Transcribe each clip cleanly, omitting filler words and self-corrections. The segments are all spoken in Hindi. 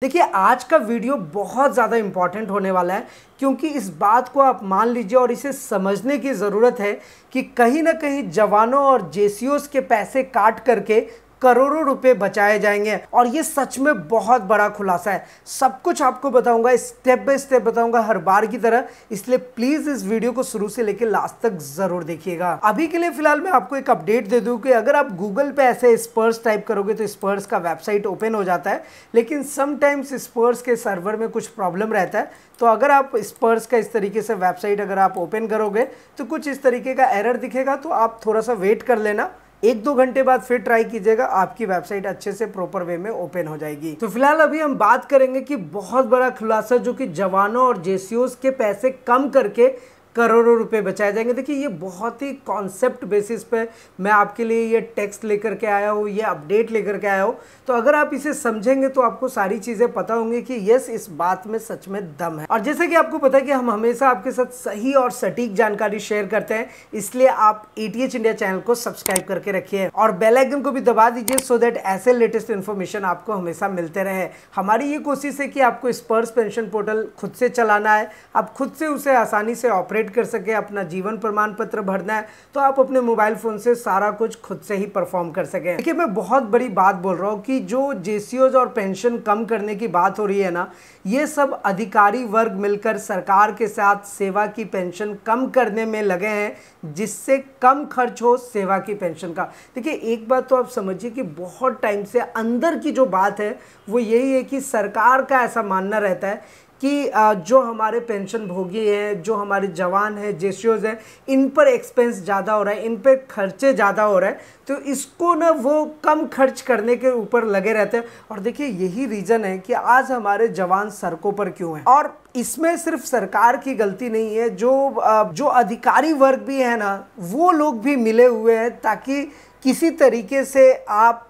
देखिए आज का वीडियो बहुत ज़्यादा इम्पॉर्टेंट होने वाला है क्योंकि इस बात को आप मान लीजिए और इसे समझने की ज़रूरत है कि कहीं ना कहीं जवानों और जेसीओस के पैसे काट करके करोड़ों रुपए बचाए जाएंगे और ये सच में बहुत बड़ा खुलासा है। सब कुछ आपको बताऊंगा, स्टेप बाय स्टेप बताऊंगा हर बार की तरह, इसलिए प्लीज इस वीडियो को शुरू से लेकर लास्ट तक जरूर देखिएगा। अभी के लिए फिलहाल मैं आपको एक अपडेट दे दूं कि अगर आप गूगल पे ऐसे स्पर्स टाइप करोगे तो स्पर्स का वेबसाइट ओपन हो जाता है, लेकिन समटाइम्स स्पर्स के सर्वर में कुछ प्रॉब्लम रहता है। तो अगर आप स्पर्स का इस तरीके से वेबसाइट अगर आप ओपन करोगे तो कुछ इस तरीके का एरर दिखेगा, तो आप थोड़ा सा वेट कर लेना, 1-2 घंटे बाद फिर ट्राई कीजिएगा, आपकी वेबसाइट अच्छे से प्रॉपर वे में ओपन हो जाएगी। तो फिलहाल अभी हम बात करेंगे कि बहुत बड़ा खुलासा जो कि जवानों और जेसीओस के पैसे कम करके करोड़ों रुपए बचाए जाएंगे। देखिए ये बहुत ही कॉन्सेप्ट बेसिस पे मैं आपके लिए ये टेक्स्ट लेकर के आया हूँ, ये अपडेट लेकर के आया हूँ। तो अगर आप इसे समझेंगे तो आपको सारी चीज़ें पता होंगी कि यस, इस बात में सच में दम है। और जैसे कि आपको पता है कि हम हमेशा आपके साथ सही और सटीक जानकारी शेयर करते हैं, इसलिए आप एटीएच इंडिया चैनल को सब्सक्राइब करके रखिए और बेल आइकन को भी दबा दीजिए सो दैट ऐसे लेटेस्ट इन्फॉर्मेशन आपको हमेशा मिलते रहे। हमारी ये कोशिश है कि आपको स्पर्स पेंशन पोर्टल खुद से चलाना है, आप खुद से उसे आसानी से ऑपरेट कर सके, अपना जीवन प्रमाण पत्र भरना है तो आप अपने मोबाइल फोन से सारा कुछ खुद से ही परफॉर्म कर सके। देखिए मैं बहुत बड़ी बात बोल रहा हूँ कि जो जेसीओज और पेंशन कम करने की बात हो रही है ना, ये सब अधिकारी वर्ग मिलकर सरकार के साथ सेवा की पेंशन कम करने में लगे हैं, जिससे कम खर्च हो सेवा की पेंशन का। देखिए एक बात तो आप समझिए कि बहुत टाइम से अंदर की जो बात है वो यही है कि सरकार का ऐसा मानना रहता है कि जो हमारे पेंशन भोगी हैं, जो हमारे जवान हैं, जेसीओज हैं, इन पर एक्सपेंस ज़्यादा हो रहा है, इन पर खर्चे ज़्यादा हो रहा है, तो इसको ना वो कम खर्च करने के ऊपर लगे रहते हैं। और देखिए यही रीज़न है कि आज हमारे जवान सड़कों पर क्यों हैं। और इसमें सिर्फ सरकार की गलती नहीं है, जो अधिकारी वर्ग भी है ना, वो लोग भी मिले हुए हैं ताकि किसी तरीके से आप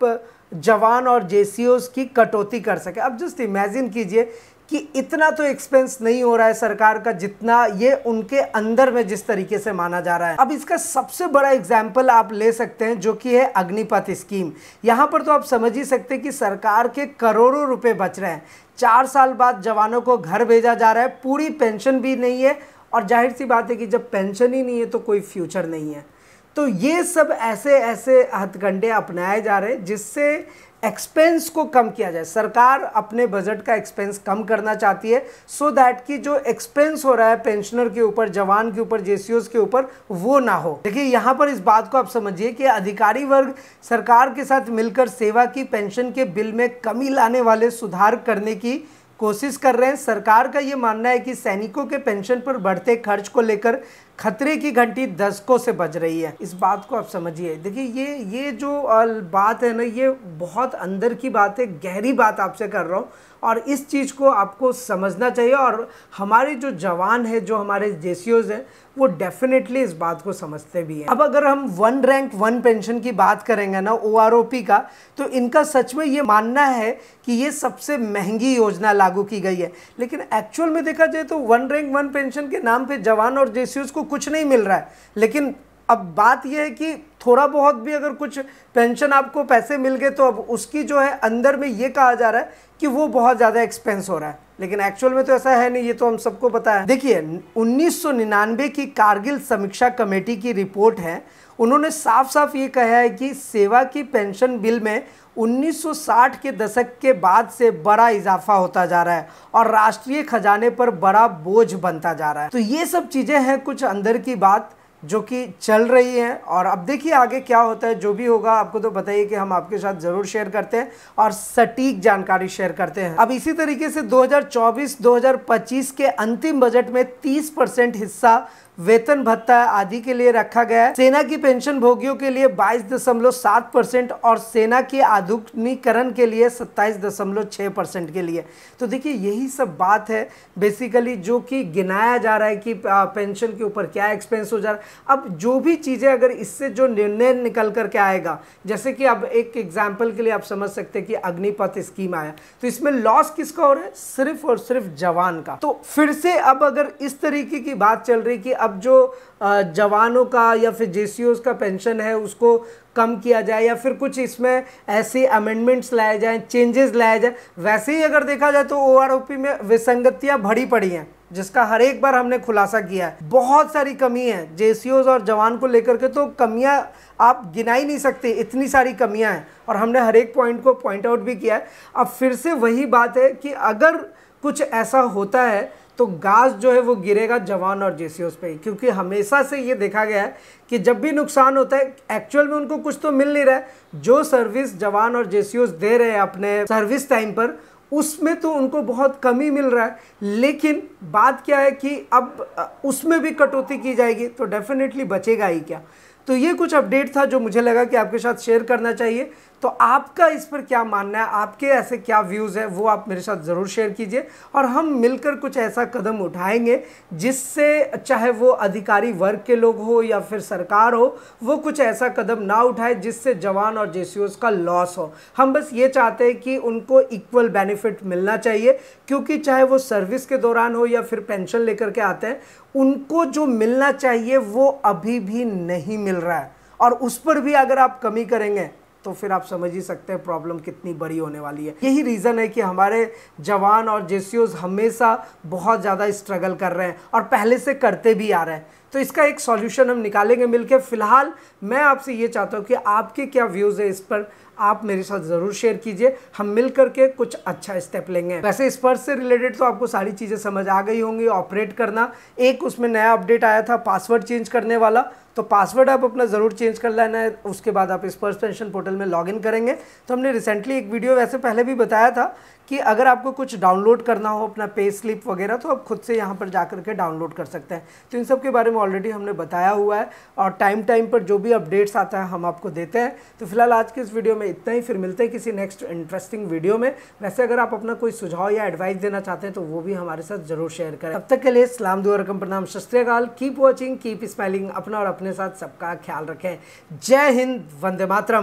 जवान और जेसीओज की कटौती कर सके। अब जस्ट इमेजिन कीजिए कि इतना तो एक्सपेंस नहीं हो रहा है सरकार का जितना ये उनके अंदर में जिस तरीके से माना जा रहा है। अब इसका सबसे बड़ा एग्जाम्पल आप ले सकते हैं जो कि है अग्निपथ स्कीम। यहाँ पर तो आप समझ ही सकते हैं कि सरकार के करोड़ों रुपए बच रहे हैं। 4 साल बाद जवानों को घर भेजा जा रहा है, पूरी पेंशन भी नहीं है, और जाहिर सी बात है कि जब पेंशन ही नहीं है तो कोई फ्यूचर नहीं है। तो ये सब ऐसे हथकंडे अपनाए जा रहे हैं जिससे एक्सपेंस को कम किया जाए। सरकार अपने बजट का एक्सपेंस कम करना चाहती है सो दैट कि जो एक्सपेंस हो रहा है पेंशनर के ऊपर, जवान के ऊपर, जेसीओस के ऊपर, वो ना हो। देखिए यहाँ पर इस बात को आप समझिए कि अधिकारी वर्ग सरकार के साथ मिलकर सेवा की पेंशन के बिल में कमी लाने वाले सुधार करने की कोशिश कर रहे हैं। सरकार का ये मानना है कि सैनिकों के पेंशन पर बढ़ते खर्च को लेकर खतरे की घंटी दशकों से बज रही है। इस बात को आप समझिए। देखिए ये जो बात है ना, ये बहुत अंदर की बात है, गहरी बात आपसे कर रहा हूँ, और इस चीज़ को आपको समझना चाहिए। और हमारे जो जवान हैं, जो हमारे जेसीओज हैं, वो डेफिनेटली इस बात को समझते भी हैं। अब अगर हम 1 रैंक 1 पेंशन की बात करेंगे ना, OROP का, तो इनका सच में ये मानना है कि ये सबसे महंगी योजना लागू की गई है। लेकिन एक्चुअल में देखा जाए तो 1 रैंक 1 पेंशन के नाम पे जवान और जेसीओज को कुछ नहीं मिल रहा है। लेकिन अब बात यह है कि थोड़ा बहुत भी अगर कुछ पेंशन आपको पैसे मिल गए तो अब उसकी जो है अंदर में ये कहा जा रहा है कि वो बहुत ज़्यादा एक्सपेंस हो रहा है, लेकिन एक्चुअल में तो ऐसा है नहीं। ये तो हम सबको पता है। देखिए 1999 की कारगिल समीक्षा कमेटी की रिपोर्ट है, उन्होंने साफ साफ ये कहा है कि सेवा की पेंशन बिल में 1960 के दशक के बाद से बड़ा इजाफा होता जा रहा है और राष्ट्रीय खजाने पर बड़ा बोझ बनता जा रहा है। तो ये सब चीज़ें हैं कुछ अंदर की बात जो कि चल रही है। और अब देखिए आगे क्या होता है, जो भी होगा आपको तो बताइए कि हम आपके साथ ज़रूर शेयर करते हैं और सटीक जानकारी शेयर करते हैं। अब इसी तरीके से 2024-2025 के अंतिम बजट में 30% हिस्सा वेतन भत्ता आदि के लिए रखा गया है। सेना की पेंशन भोगियों के लिए 22.7% और सेना के आधुनिकीकरण के लिए 27.6% के लिए। तो देखिए यही सब बात है बेसिकली जो कि गिनाया जा रहा है कि पेंशन के ऊपर क्या एक्सपेंस हो जा रहा है। अब जो भी चीज़ें अगर इससे जो निर्णय निकल करके आएगा, जैसे कि अब एक एग्जाम्पल के लिए आप समझ सकते हैं कि अग्निपथ स्कीम आया, तो इसमें लॉस किसका हो रहा है? सिर्फ और सिर्फ जवान का। तो फिर से अब अगर इस तरीके की बात चल रही कि अब जो जवानों का या फिर जेसीओज का पेंशन है उसको कम किया जाए या फिर कुछ इसमें ऐसे अमेंडमेंट्स लाए जाएं, चेंजेस लाए जाए। वैसे ही अगर देखा जाए तो ओआरओपी में विसंगतियां भरी पड़ी हैं, जिसका हर एक बार हमने खुलासा किया है। बहुत सारी कमी है जेसीओज और जवान को लेकर के, तो कमियां आप गिना ही नहीं सकते, इतनी सारी कमियां हैं और हमने हर एक पॉइंट को पॉइंट आउट भी किया है। अब फिर से वही बात है कि अगर कुछ ऐसा होता है तो गाज जो है वो गिरेगा जवान और जेसीओज पे, क्योंकि हमेशा से ये देखा गया है कि जब भी नुकसान होता है एक्चुअल में उनको कुछ तो मिल नहीं रहा है। जो सर्विस जवान और जेसीओज दे रहे हैं अपने सर्विस टाइम पर, उसमें तो उनको बहुत कमी मिल रहा है, लेकिन बात क्या है कि अब उसमें भी कटौती की जाएगी तो डेफिनेटली बचेगा ही क्या। तो ये कुछ अपडेट था जो मुझे लगा कि आपके साथ शेयर करना चाहिए। तो आपका इस पर क्या मानना है, आपके ऐसे क्या व्यूज़ हैं, वो आप मेरे साथ ज़रूर शेयर कीजिए और हम मिलकर कुछ ऐसा कदम उठाएंगे जिससे चाहे वो अधिकारी वर्ग के लोग हो या फिर सरकार हो, वो कुछ ऐसा कदम ना उठाए जिससे जवान और जेसीओज का लॉस हो। हम बस ये चाहते हैं कि उनको इक्वल बेनिफिट मिलना चाहिए, क्योंकि चाहे वो सर्विस के दौरान हो या फिर पेंशन लेकर के आते हैं, उनको जो मिलना चाहिए वो अभी भी नहीं मिल रहा है। और उस पर भी अगर आप कमी करेंगे तो फिर आप समझ ही सकते हैं प्रॉब्लम कितनी बड़ी होने वाली है। यही रीज़न है कि हमारे जवान और जेसीओज हमेशा बहुत ज़्यादा स्ट्रगल कर रहे हैं और पहले से करते भी आ रहे हैं। तो इसका एक सॉल्यूशन हम निकालेंगे मिलकर। फिलहाल मैं आपसे ये चाहता हूँ कि आपके क्या व्यूज़ है इस पर, आप मेरे साथ ज़रूर शेयर कीजिए, हम मिल करके कुछ अच्छा स्टेप लेंगे। वैसे स्पर्श से रिलेटेड तो आपको सारी चीज़ें समझ आ गई होंगी, ऑपरेट करना। एक उसमें नया अपडेट आया था पासवर्ड चेंज करने वाला, तो पासवर्ड आप अपना ज़रूर चेंज कर लेना है। उसके बाद आप स्पर्श पेंशन पोर्टल में लॉगिन करेंगे। तो हमने रिसेंटली एक वीडियो वैसे पहले भी बताया था कि अगर आपको कुछ डाउनलोड करना हो अपना पे स्लिप वगैरह, तो आप खुद से यहाँ पर जा करके डाउनलोड कर सकते हैं। तो इन सब के बारे में ऑलरेडी हमने बताया हुआ है और टाइम पर जो भी अपडेट्स आता है हम आपको देते हैं। तो फिलहाल आज के इस वीडियो में इतना ही, फिर मिलते हैं किसी नेक्स्ट इंटरेस्टिंग वीडियो में। वैसे अगर आप अपना कोई सुझाव या एडवाइस देना चाहते हैं तो वो भी हमारे साथ ज़रूर शेयर करें। तब तक के लिए सलाम दुआ रकम प्रणाम सत श्री अकाल। Keep watching, keep smiling. अपना और अपने साथ सबका ख्याल रखें। जय हिंद, वंदे मातरम।